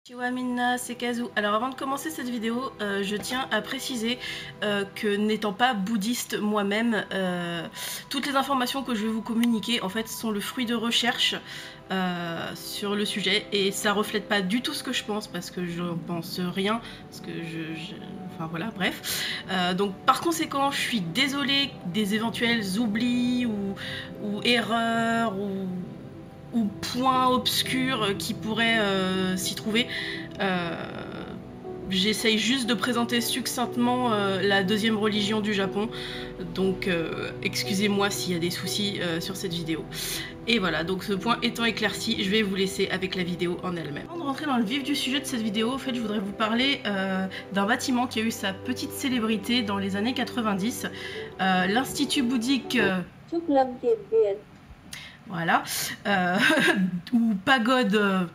Konnichiwa Minna, c'est Kazu. Alors avant de commencer cette vidéo, je tiens à préciser que n'étant pas bouddhiste moi-même, toutes les informations que je vais vous communiquer en fait sont le fruit de recherches sur le sujet et ça reflète pas du tout ce que je pense parce que je pense rien, parce que enfin voilà, bref. Donc par conséquent, je suis désolée des éventuels oublis ou erreurs ou points obscurs qui pourraient s'y trouver. J'essaye juste de présenter succinctement la deuxième religion du Japon, donc excusez-moi s'il y a des soucis sur cette vidéo. Et voilà, donc ce point étant éclairci, je vais vous laisser avec la vidéo en elle-même. Avant de rentrer dans le vif du sujet de cette vidéo, en fait, je voudrais vous parler d'un bâtiment qui a eu sa petite célébrité dans les années 90, l'Institut bouddhique... Voilà, ou pagode,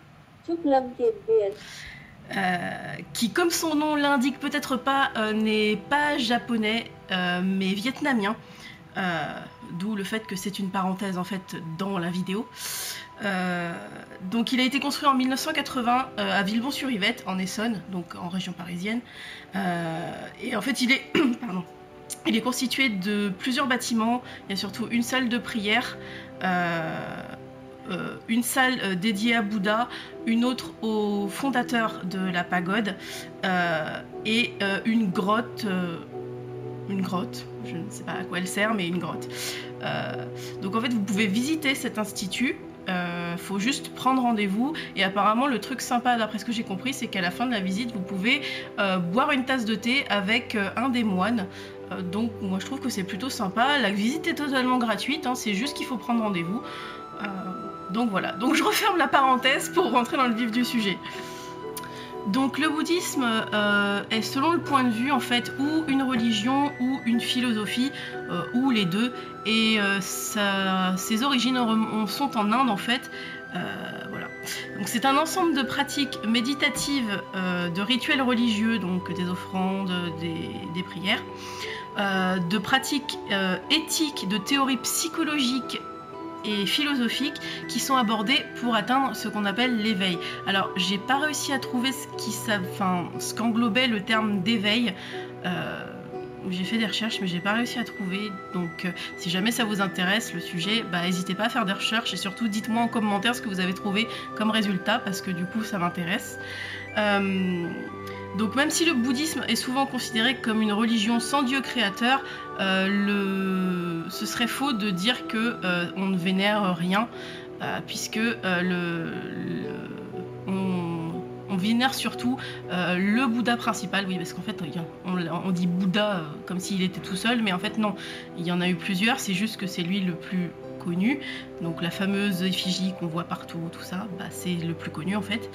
qui comme son nom l'indique peut-être pas, n'est pas japonais, mais vietnamien, d'où le fait que c'est une parenthèse en fait dans la vidéo. Donc il a été construit en 1980 à Villebon-sur-Yvette, en Essonne, donc en région parisienne, et en fait il est... pardon. Il est constitué de plusieurs bâtiments. Il y a surtout une salle de prière, une salle dédiée à Bouddha, une autre au fondateur de la pagode, et une grotte, je ne sais pas à quoi elle sert, mais une grotte. Donc en fait, vous pouvez visiter cet institut. Faut juste prendre rendez-vous et apparemment le truc sympa d'après ce que j'ai compris c'est qu'à la fin de la visite vous pouvez boire une tasse de thé avec un des moines, donc moi je trouve que c'est plutôt sympa. La visite est totalement gratuite, hein, c'est juste qu'il faut prendre rendez-vous, donc voilà, donc je referme la parenthèse pour rentrer dans le vif du sujet. Donc le bouddhisme est selon le point de vue en fait ou une religion ou une philosophie, ou les deux, et ses origines sont en Inde en fait. Voilà. Donc c'est un ensemble de pratiques méditatives, de rituels religieux, donc des offrandes, des prières, de pratiques éthiques, de théories psychologiques et philosophiques qui sont abordées pour atteindre ce qu'on appelle l'éveil. Alors j'ai pas réussi à trouver ce qu'englobait le terme d'éveil. J'ai fait des recherches mais j'ai pas réussi à trouver, donc si jamais ça vous intéresse le sujet, bah n'hésitez pas à faire des recherches et surtout dites-moi en commentaire ce que vous avez trouvé comme résultat parce que du coup ça m'intéresse. Donc même si le bouddhisme est souvent considéré comme une religion sans Dieu créateur, ce serait faux de dire que on ne vénère rien, puisque on vénère surtout le Bouddha principal, oui, parce qu'en fait on dit Bouddha comme s'il était tout seul, mais en fait non, il y en a eu plusieurs, c'est juste que c'est lui le plus connu, donc la fameuse effigie qu'on voit partout, tout ça, bah, c'est le plus connu en fait.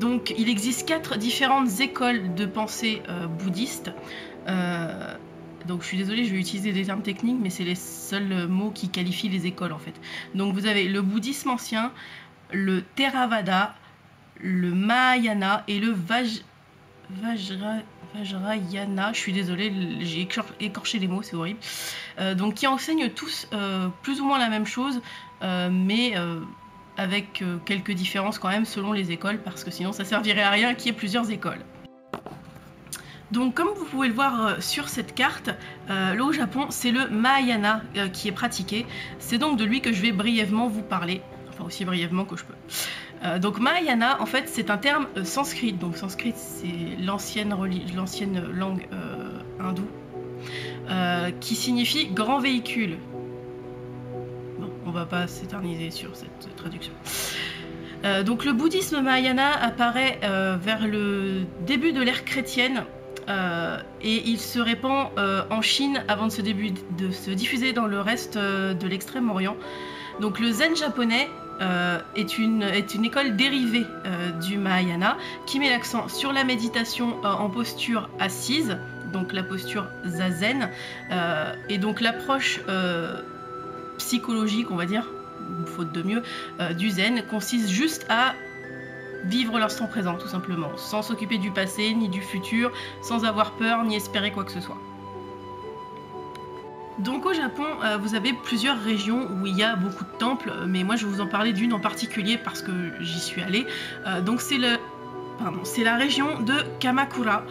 Donc il existe 4 différentes écoles de pensée bouddhistes. Donc je suis désolée, je vais utiliser des termes techniques, mais c'est les seuls mots qui qualifient les écoles en fait. Donc vous avez le bouddhisme ancien, le Theravada, le Mahayana et le Vajrayana. Je suis désolée, j'ai écorché les mots, c'est horrible. Donc qui enseignent tous plus ou moins la même chose, mais avec quelques différences quand même selon les écoles, parce que sinon ça servirait à rien qu'il y ait plusieurs écoles. Donc comme vous pouvez le voir sur cette carte, là au Japon c'est le Mahayana qui est pratiqué. C'est donc de lui que je vais brièvement vous parler, enfin aussi brièvement que je peux. Donc Mahayana en fait c'est un terme sanskrit, donc sanskrit c'est l'ancienne langue hindoue, qui signifie grand véhicule. Bon, on va pas s'éterniser sur cette traduction. Donc le bouddhisme Mahayana apparaît vers le début de l'ère chrétienne, et il se répand en Chine avant de se diffuser dans le reste de l'extrême-orient. Donc le zen japonais est une école dérivée du Mahayana qui met l'accent sur la méditation en posture assise, donc la posture zazen, et donc l'approche psychologique, on va dire, faute de mieux, du zen consiste juste à vivre l'instant présent, tout simplement, sans s'occuper du passé ni du futur, sans avoir peur ni espérer quoi que ce soit. Donc au Japon, vous avez plusieurs régions où il y a beaucoup de temples, mais moi je vais vous en parler d'une en particulier parce que j'y suis allée. Donc c'est la région de Kamakura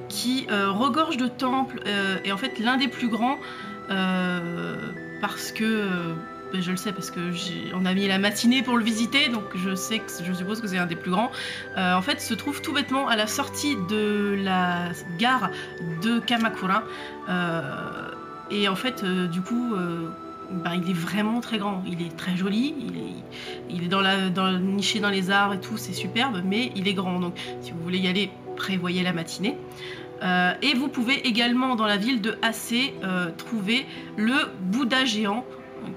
qui regorge de temples et en fait l'un des plus grands parce que je le sais parce que on a mis la matinée pour le visiter, donc je suppose que c'est un des plus grands. En fait, se trouve tout bêtement à la sortie de la gare de Kamakura. Et en fait, du coup, il est vraiment très grand. Il est très joli. Il est niché dans les arbres et tout, c'est superbe, mais il est grand. Donc, si vous voulez y aller, prévoyez la matinée. Et vous pouvez également dans la ville de Ase trouver le Bouddha géant,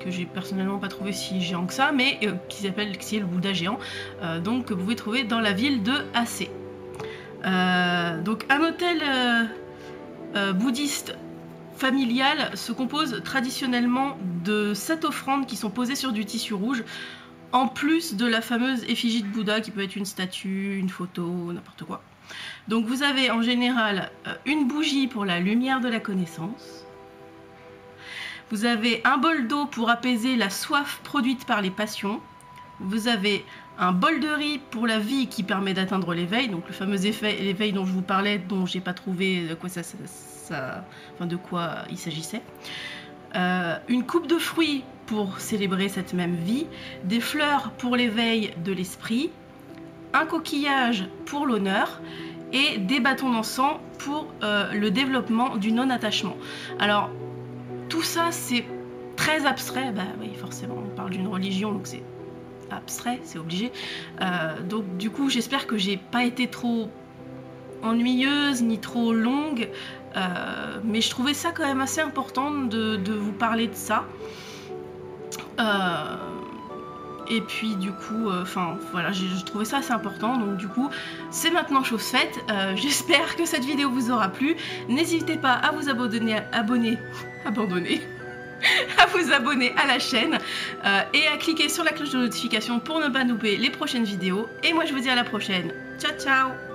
que j'ai personnellement pas trouvé si géant que ça, mais qui est le Bouddha géant, donc que vous pouvez trouver dans la ville de Ase. Donc un hôtel bouddhiste familial se compose traditionnellement de 7 offrandes qui sont posées sur du tissu rouge, en plus de la fameuse effigie de Bouddha qui peut être une statue, une photo, n'importe quoi. Donc vous avez en général une bougie pour la lumière de la connaissance. Vous avez un bol d'eau pour apaiser la soif produite par les passions. Vous avez un bol de riz pour la vie qui permet d'atteindre l'éveil, donc le fameux l'éveil dont je vous parlais, dont j'ai pas trouvé de quoi il s'agissait. Une coupe de fruits pour célébrer cette même vie, des fleurs pour l'éveil de l'esprit, un coquillage pour l'honneur et des bâtons d'encens pour le développement du non-attachement. Alors, tout ça, c'est très abstrait. Bah oui, forcément, on parle d'une religion, donc c'est abstrait, c'est obligé. Donc, du coup, j'espère que j'ai pas été trop ennuyeuse ni trop longue, mais je trouvais ça quand même assez important de vous parler de ça. Et puis du coup, voilà, je trouvais ça assez important, donc du coup, c'est maintenant chose faite. J'espère que cette vidéo vous aura plu. N'hésitez pas à vous abonner à vous abonner à la chaîne et à cliquer sur la cloche de notification pour ne pas louper les prochaines vidéos. Et moi, je vous dis à la prochaine. Ciao, ciao!